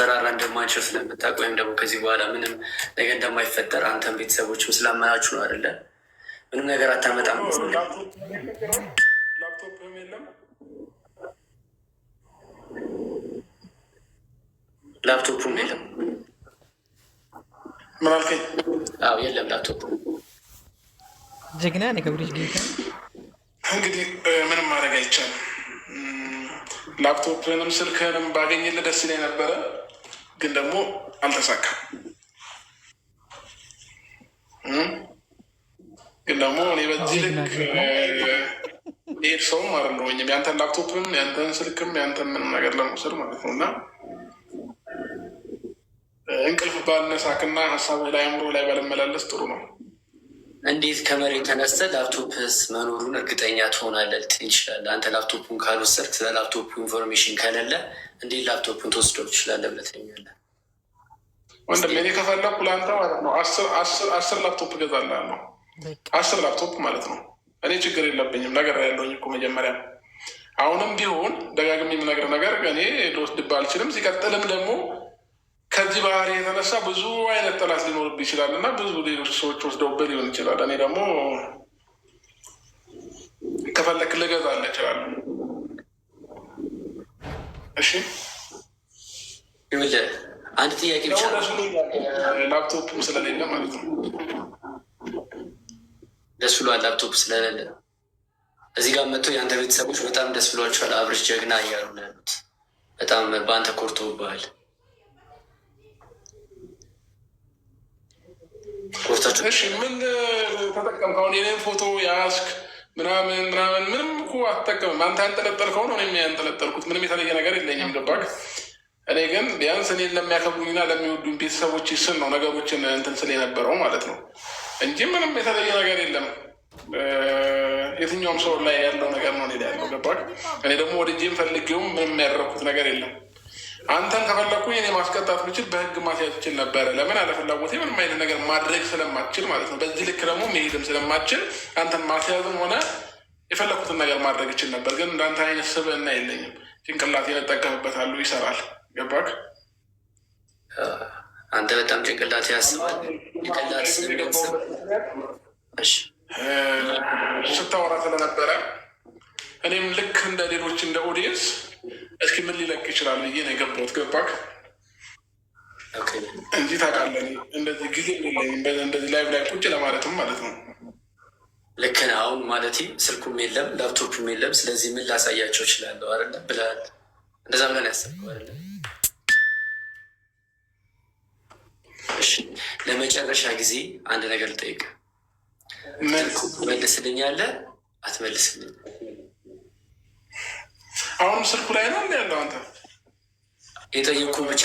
ማስፈራራ እንደማንችል ስለምታውቅ ወይም ደግሞ ከዚህ በኋላ ምንም ነገር እንደማይፈጠር አንተም ቤተሰቦችም ስላመናችሁ ነው አይደለ? ምንም ነገር አታመጣም። ላፕቶፕም የለም። ላፕቶፑም የለም። ምን አልከኝ? አዎ የለም ላፕቶፕ። ጀግና ነህ ገብሬሽ ጌታ። እንግዲህ ምንም ማድረግ አይቻልም። ላፕቶፕንም ስልክንም ባገኝልህ ደስ ይለኝ ነበረ፣ ግን ደግሞ አልተሳካም። ግን ደግሞ እኔ በዚህ ልክ ሄድ ሰውም አይደለሁኝም ያንተን ላፕቶፕም ያንተን ስልክም ያንተን ምንም ነገር ለመውሰድ ማለት ነው። እና እንቅልፍ ባልነሳክና ሀሳብህ ላይ አእምሮ ላይ ባልመላለስ ጥሩ ነው። እንዴት ከመሬት ተነስተህ ላፕቶፕስ መኖሩን እርግጠኛ ትሆናለህ ልትል ይችላለህ? አንተ ላፕቶፑን ካልወሰድክ ስለ ላፕቶፑ ኢንፎርሜሽን ከሌለ እንዴት ላፕቶፑን ትወስደው ትችላለህ ብለህ ትለኛለህ? ወንድም እኔ ከፈለኩ ለአንተ ማለት ነው 10 ላፕቶፕ እገዛልሃለሁ። 10 ላፕቶፕ ማለት ነው። እኔ ችግር የለብኝም። ነገር ያለውኝ እኮ መጀመሪያ አሁንም ቢሆን ደጋግሜ የምነግርህ ነገር እኔ ልወስድብህ አልችልም። ሲቀጥልም ደግሞ ከዚህ ባህሪ የተነሳ ብዙ አይነት ጠላት ሊኖርብህ ይችላል እና ብዙ ሌሎች ሰዎች ወስደውብህ ሊሆን ይችላል። እኔ ደግሞ ከፈለክ ልገዛልህ እችላለሁ። እሺ ይኸውልህ አንድ ጥያቄ ብቻ ላፕቶፕም ስለሌለ ማለት ነው። ደስ ብሏል ላፕቶፕ ስለሌለ። እዚህ ጋር መጥቶ የአንተ ቤተሰቦች በጣም ደስ ብሏቸዋል። አብርሽ ጀግና እያሉ ነው ያሉት። በጣም በአንተ ኮርተውብሃል። እሺ ምን ተጠቀምክ? አሁን የኔን ፎቶ ያስክ ምናምን ምንም እኮ አትጠቀምም። አንተ ያንጠለጠልከው ነው እኔም ያንጠለጠልኩት። ምንም የተለየ ነገር የለኝም። ገባክ? እኔ ግን ቢያንስ እኔን ለሚያከብሩኝና ለሚወዱኝ ቤተሰቦች ስል ነው ነገሮችን እንትን ስል የነበረው ማለት ነው እንጂ ምንም የተለየ ነገር የለም። የትኛውም ሰው ላይ ያለው ነገር ነው እኔ ላይ ያለው። ገባክ? እኔ ደግሞ ወደጄም ፈልጌውም ምንም ያደረኩት ነገር የለም። አንተን ከፈለኩኝ እኔ ማስቀጣት ብችል በህግ ማስያዝ ይችል ነበረ። ለምን አለፍላጎቴ ምንም አይነት ነገር ማድረግ ስለማችል ማለት ነው። በዚህ ልክ ደግሞ መሄድም ስለማችል አንተን ማስያዝም ሆነ የፈለኩትን ነገር ማድረግ ይችል ነበር። ግን እንዳንተ አይነት ስብዕና የለኝም። ጭንቅላቴን እጠቀምበታለሁ፣ ይሰራል። ገባክ? አንተ በጣም ጭንቅላት ያስባል። ጭንቅላት ስታወራ ስለነበረ እኔም ልክ እንደ ሌሎች እንደ ኦዲየንስ እስኪ ምን ሊለቅ ይችላል ብዬ ነው የገባሁት። ገባክ? እንጂ ታውቃለህ እንደዚህ ጊዜ የለኝም እንደዚህ ላይ ቁጭ ለማለትም ማለት ነው። ልክ ነህ። አሁን ማለት ስልኩም የለም ላፕቶፕም የለም። ስለዚህ ምን ላሳያቸው እችላለሁ አይደለ ብለሃል። እንደዛ ብለን ያሰብከው አይደለ? እሺ ለመጨረሻ ጊዜ አንድ ነገር ልጠይቅ። ትመልስልኛለህ አትመልስልኝ? አሁንም ስልኩ ላይ ነው እንዲ ያለው። አንተ የጠየኩህ ብቻ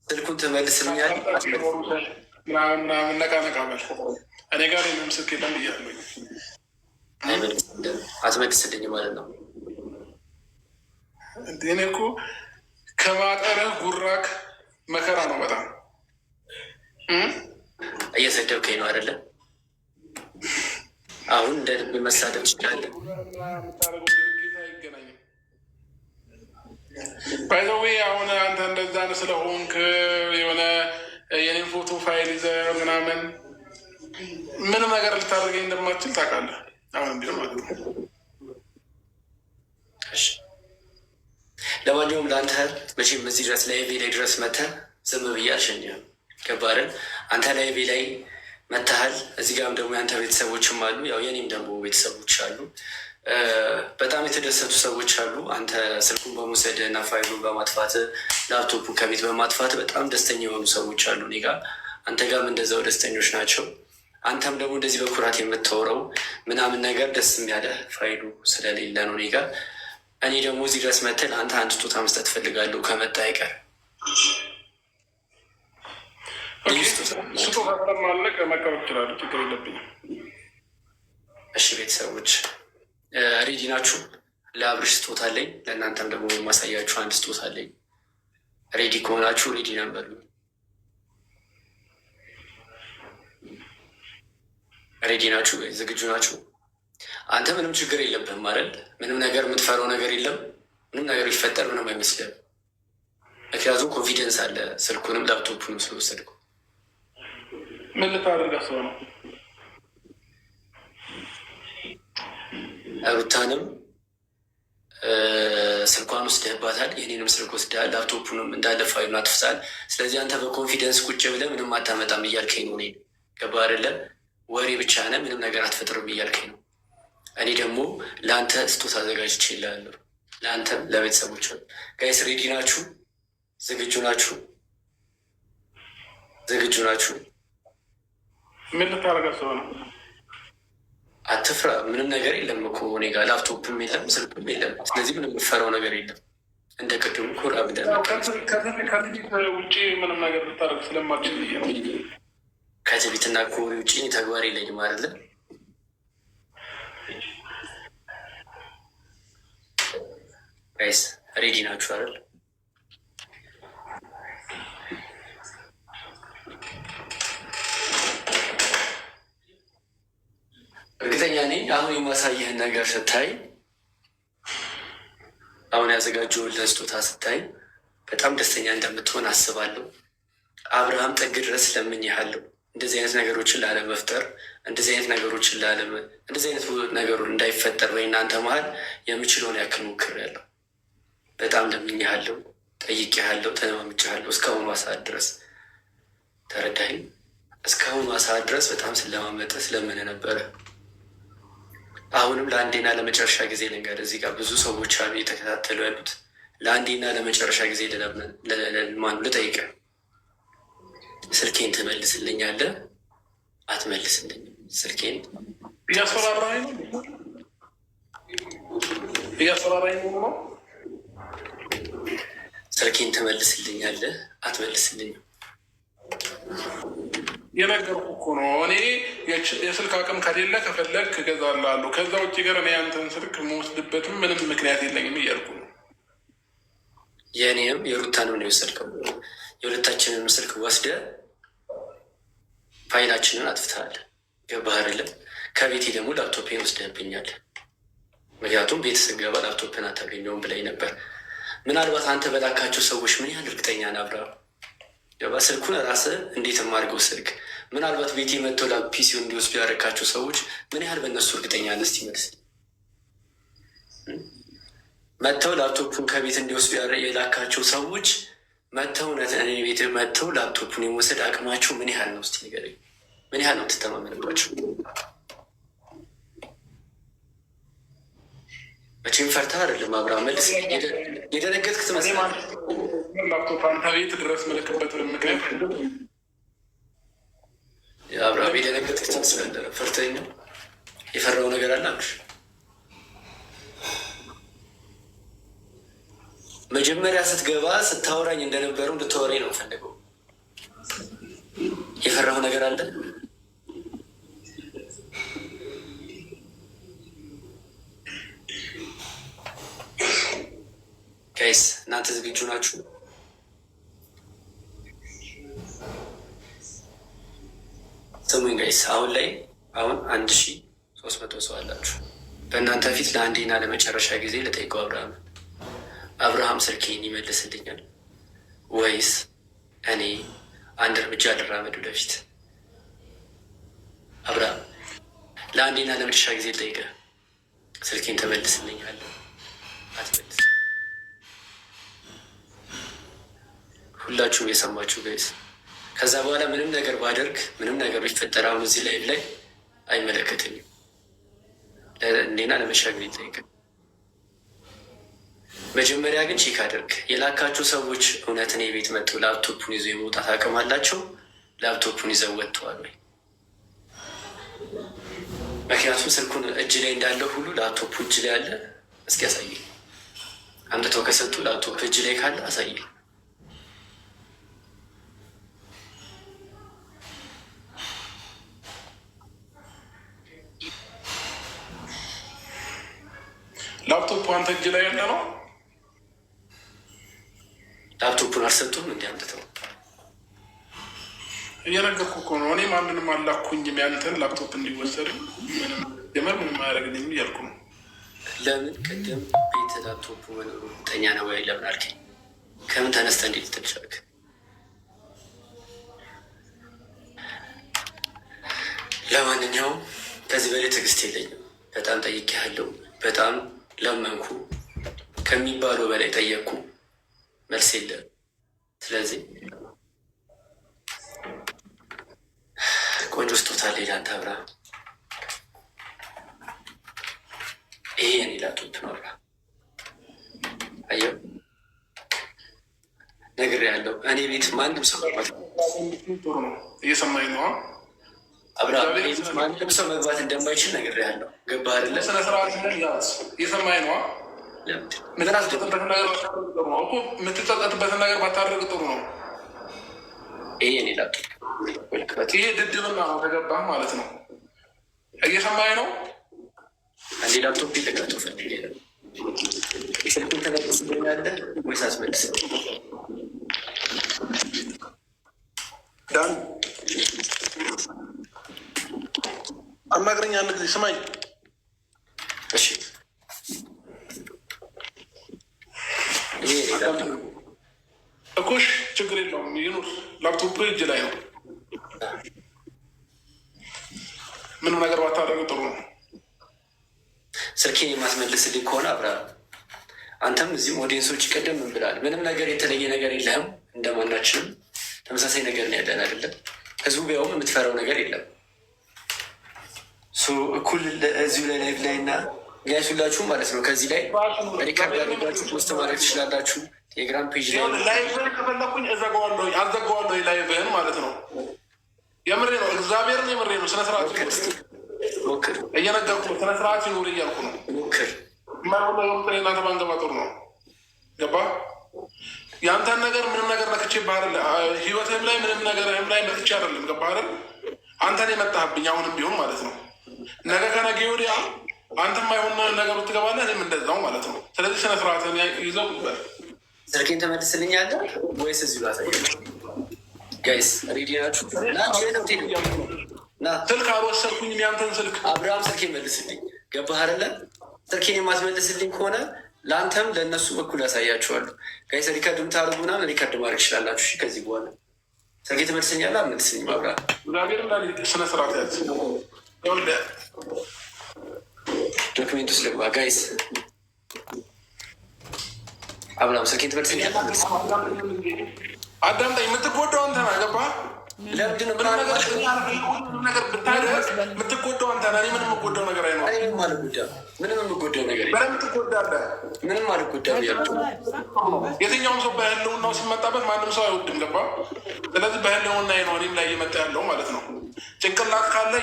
ስልኩን ትመልስልኛለህ ምናምን ነቃ በል። እኔ ጋር የምንም ስልክ የለም ብያለሁ። አትመልስልኝ ማለት ነው። እኔ እኮ ከማጠረህ ጉራክ መከራ ነው በጣም እየሰደብከኝ ነው አይደለም? አሁን እንደ ልብ መሳደብ ትችላለህ። ባይዘዌ አሁን አንተ እንደዛ ስለሆንክ የሆነ የኔን ፎቶ ፋይል ይዘህ ምናምን ምንም ነገር ልታደርገኝ እንደማትችል ታውቃለህ። አሁን ቢሆን ማለት ነው። ለማንኛውም ለአንተ መቼም እዚህ ድረስ ላይቬ ላይ ድረስ መተህ ዝም ብዬ አልሸኝህም። ገባርን? አንተ ላይቬ ላይ መተሃል። እዚህ ጋርም ደግሞ የአንተ ቤተሰቦችም አሉ፣ ያው የኔም ደግሞ ቤተሰቦች አሉ። በጣም የተደሰቱ ሰዎች አሉ። አንተ ስልኩን በመውሰድ እና ፋይሉን በማጥፋት ላፕቶፑን ከቤት በማጥፋት በጣም ደስተኛ የሆኑ ሰዎች አሉ እኔ ጋር። አንተ ጋርም እንደዛው ደስተኞች ናቸው። አንተም ደግሞ እንደዚህ በኩራት የምታወራው ምናምን ነገር ደስ የሚያለ ፋይሉ ስለሌለ ነው እኔ ጋር። እኔ ደግሞ እዚህ ድረስ መተል አንተ አንድ ስጦታ መስጠት እፈልጋለሁ ከመጣ አይቀር። ስጦታ ማለቅ መቀበል ይችላሉ፣ ችግር የለብኝም። እሺ ቤተሰቦች ሬዲ ናችሁ? ለአብርሽ ስጦታ አለኝ፣ ለእናንተም ደግሞ ማሳያችሁ አንድ ስጦታ አለኝ። ሬዲ ከሆናችሁ ሬዲ ነበር። ሬዲ ናችሁ? ዝግጁ ናችሁ? አንተ ምንም ችግር የለብህም አይደል? ምንም ነገር የምትፈራው ነገር የለም። ምንም ነገር ይፈጠር ምንም አይመስልህም። ምክንያቱም ኮንፊደንስ አለ ስልኩንም ላፕቶፑንም ስለወሰድኩ። ምን ልታደርግ አስበህ ነው? ሩታንም ስልኳን ወስደህባታል፣ የኔንም ስልክ ወስደሃል፣ ላፕቶፑንም እንዳለ ፋይሉን አጥፍታል። ስለዚህ አንተ በኮንፊደንስ ቁጭ ብለህ ምንም አታመጣም እያልከኝ ነው። እኔ ገባህ አይደለም? ወሬ ብቻ ነህ፣ ምንም ነገር አትፈጥርም እያልከኝ ነው። እኔ ደግሞ ለአንተ ስጦታ አዘጋጅቼ እልሃለሁ፣ ለአንተም ለቤተሰቦች። ጋይስ ሬዲ ናችሁ? ዝግጁ ናችሁ? ዝግጁ ናችሁ? ምን ልታደርግ አስበህ ነው? አትፍራ፣ ምንም ነገር የለም እኮ እኔ ጋር ላፕቶፕም የለም ስልክም የለም። ስለዚህ ምንም የምፈራው ነገር የለም። እንደ ቅድሙ ኮራ ብለህ ከትዕቢት ውጭ ምንም ነገር ልታደርግ ስለማችል ነው። ከትዕቢትና ከወሬ ውጭ ተግባር የለኝም አይደለ? ጋይስ ሬዲ ናችሁ አይደል? እርግጠኛ ነኝ አሁን የማሳይህን ነገር ስታይ፣ አሁን ያዘጋጀሁልህ ስጦታ ስታይ በጣም ደስተኛ እንደምትሆን አስባለሁ። አብርሃም ጥግ ድረስ ለምኜሃለሁ እንደዚህ አይነት ነገሮችን ላለመፍጠር፣ እንደዚህ አይነት ነገሩ እንዳይፈጠር በእናንተ መሀል የምችለውን ያክል ሞክሬያለሁ። በጣም ለምኜሃለሁ፣ ጠይቄሃለሁ፣ ተለማምጬሃለሁ እስካሁኗ ሰዓት ድረስ ተረዳኸኝ? እስካሁኗ ሰዓት ድረስ በጣም ስለማመጠ ስለምን ነበረ። አሁንም ለአንዴና ለመጨረሻ ጊዜ ልንገርህ፣ እዚህ ጋር ብዙ ሰዎች አሉ እየተከታተሉ ያሉት። ለአንዴና ለመጨረሻ ጊዜ ልጠይቅህ፣ ስልኬን ትመልስልኛለህ? አትመልስልኝም? ስልኬን እያስፈራራኝ ነው። ስልኬን ትመልስልኛለህ? አትመልስልኝም? የነገርኩህ እኮ ነው። እኔ የስልክ አቅም ከሌለ ከፈለግ እገዛልሃለሁ። ከዛ ውጭ ገር እኔ ያንተን ስልክ መወስድበትም ምንም ምክንያት የለኝም እያልኩ ነው። የእኔም የሩታንም ነው የወሰድከው። የሁለታችንን ስልክ ወስደህ ፋይላችንን አጥፍተሃል። ገባህ አይደለም? ከቤቴ ደግሞ ላፕቶፕን ወስደህብኛል። ምክንያቱም ቤት ስገባ ላፕቶፕን አታገኘውም ብላኝ ነበር። ምናልባት አንተ በላካቸው ሰዎች ምን ያህል እርግጠኛ ነህ አብርሃም? ገባ? ስልኩን ራስህ እንዴት የማድርገው ስልክ ምናልባት ቤቴ መጥተው ፒሲውን እንዲወስዱ ያደረካቸው ሰዎች ምን ያህል በእነሱ እርግጠኛ ነህ? እስኪ መልስ። መጥተው ላፕቶፑን ከቤት እንዲወስዱ የላካቸው ሰዎች መጥተው እኔ ቤት መጥተው ላፕቶፑን የመውሰድ አቅማቸው ምን ያህል ነው? እስኪ ንገረኝ። ምን ያህል ነው ትተማመንባቸው? መቼም ፈርተህ አይደለም አብርሃም፣ መልስ። የደነገጥክ ትመስላለህ። ላፕቶፕ አንተ ቤት ድረስ መለክበት ምክንያት አብርሃም፣ የደነገጥክ ትመስላለህ። ፈርተኸኝ ነው? የፈራው ነገር አለ አብርሽ? መጀመሪያ ስትገባ ስታወራኝ እንደነበረው እንድታወራኝ ነው ፈልገው። የፈራው ነገር አለ? ጋይስ እናንተ ዝግጁ ናችሁ? ስሙኝ ጋይስ፣ አሁን 1300 ሰው አላችሁ። በእናንተ ፊት ለአንዴና ለመጨረሻ ጊዜ ልጠይቀው አብርሃም ስልኬን ይመልስልኛል ወይስ እኔ አንድ እርምጃ ልራመድ ወደፊት? አብርሃም ለአንዴና ለመጨረሻ ጊዜ ልጠይቀህ፣ ስልኬን ተመልስልኛለህ? አትመልስ? ሁላችሁም የሰማችሁ ጋይስ። ከዛ በኋላ ምንም ነገር ባደርግ ምንም ነገር ቢፈጠር አሁን እዚህ ላይ አይመለከተኝም። ለእንዴና ለመሻገር ይጠይቅ። መጀመሪያ ግን ቼክ አድርግ። የላካችሁ ሰዎች እውነትን የቤት መጡ ላፕቶፑን ይዞ የመውጣት አቅም አላቸው? ላፕቶፑን ይዘው ወጥተዋል ወይ? ምክንያቱም ስልኩን እጅ ላይ እንዳለ ሁሉ ላፕቶፑ እጅ ላይ አለ። እስኪ ያሳይ። አምጥተው ከሰጡ ላፕቶፕ እጅ ላይ ካለ አሳይ። ላፕቶፑ አንተ እጅ ላይ ያለ ነው? ላፕቶፑን አልሰጡም? እንዲ አምጥተው እየነገርኩ እኮ ነው። እኔ ማንንም አላኩኝም ያንተን ላፕቶፕ እንዲወሰድ ምንም አያደርግልኝም እያልኩ ነው። ለምን ቅድም ቤት ላፕቶፑ መኖሩ ጠኛ ነው ወይ ለምን አልከኝ? ከምን ተነስተ እንዴት ልትልሻልክ? ለማንኛውም ከዚህ በላይ ትዕግስት የለኝም። በጣም ጠይቄያለሁ። በጣም ለመንኩ፣ ከሚባለው በላይ ጠየቅኩ፣ መልስ የለም። ስለዚህ ቆንጆ ስጦታ ሌላ አንተ አብራ ይሄ የኔ ላጡት ነው። አየው ነግሬሃለሁ። እኔ ቤት ማንም ሰው እየሰማኝ ነው። አብርሃም ማንም ሰው መግባት እንደማይችል ነግሬሃለሁ። ገባህ አይደለ? ስነ ስርዓት እየሰማኝ ነው። የምትጸጸትበትን ነገር ባታደርግ ጥሩ ነው። ይሄ የኔ ላጡት ይሄ ድድብና ነው። ተገባህ ማለት ነው። እየሰማኝ ነው። አንዴ ላፕቶፕ ሊጠቀጡ ፈልጌ ነው። ስልኩን ተነቅስልኛለህ ወይስ አስመልስ? ዳን አናግረኝ አንድ ጊዜ ስማኝ። እሺ እኮሽ ችግር የለውም ይኑር። ላፕቶፕ እጅ ላይ ነው። ምንም ነገር ባታደርግ ጥሩ ነው። ስልኬን የማስመልስልኝ ከሆነ አብርሃም፣ አንተም እዚህም ኦዲየንሶች ቀደም ምን ብላል? ምንም ነገር የተለየ ነገር የለህም። እንደማናችንም ተመሳሳይ ነገር ነው ያለን አይደለም። ህዝቡ ቢያውም የምትፈራው ነገር የለም። እኩል እዚሁ ላይ ላይቭ ላይ እና ጋይስ ሁላችሁም ማለት ነው ከዚህ ላይ ሪካርድ ያደርጋችሁ ፖስት ማድረግ ትችላላችሁ። ቴሌግራም ፔጅ ላይ ላይቭህን ከፈለኩኝ አዘጋዋለሁ። ላይቭህን ማለት ነው። የምሬ ነው። እግዚአብሔርን የምሬ ነው። ስነስርዓት ሞክር፣ እየነገርኩ ነው። ስነስርዓት ሲኖር እያልኩ ነው። ሞክር። እናንተ ባንገባ ጥሩ ነው። ገባ? የአንተን ነገር ምንም ነገር ነክቼ ባህል ህይወትህም ላይ ምንም ነገርህም ላይ መጥቼ አይደለም። ገባ አይደል? አንተን የመጣህብኝ አሁንም ቢሆን ማለት ነው። ነገ ከነገ ወዲያ አንተም አይሆን ነገሩ ትገባለህ፣ እኔም እንደዛው ማለት ነው። ስለዚህ ስነስርዓትን ይዘው ይበል። ስልኬን ተመልስልኛለህ ወይስ እዚሁ ላሳያችሁ? ጋይስ ሬዲ ናችሁ? ስልክ አልወሰድኩኝም ያንተን ስልክ። አብርሃም ስልኬን መልስልኝ። ገባህ አይደለ? ስልኬን የማትመልስልኝ ከሆነ ለአንተም ለእነሱ በኩል ያሳያችኋለሁ። ጋይስ ሪከርድ ምታደርጉ ምናምን ሪከርድ ማድረግ ይችላላችሁ። ከዚህ በኋላ ስልኬን ትመልስልኛለህ አልመልስልኝም? አብርሃም ስነስርዓት ያዝ። ዶክሜንት ውስጥ ልግባ። ጋይስ አብርሃም ስልኬን ትመልስልኛለህ? አዳምጠኝ። የምትጎዳው አንተ ነህ። ገባህ? ለምንድን ነው ነገር ብታደርግ የምትጎዳው አንተ ነህ። ምንም የምጎዳው ነገር አይኖርም። ምንም የምጎዳው ነገር በደምብ ትጎዳለህ። ምንም አልጎዳም ያልኩህ። የትኛውም ሰው በህልውናው ሲመጣበት ማንም ሰው አይወድም። ገባህ? ስለዚህ በህልውና ነው እኔም ላይ እየመጣ ያለው ማለት ነው። ጭንቅላት ካለ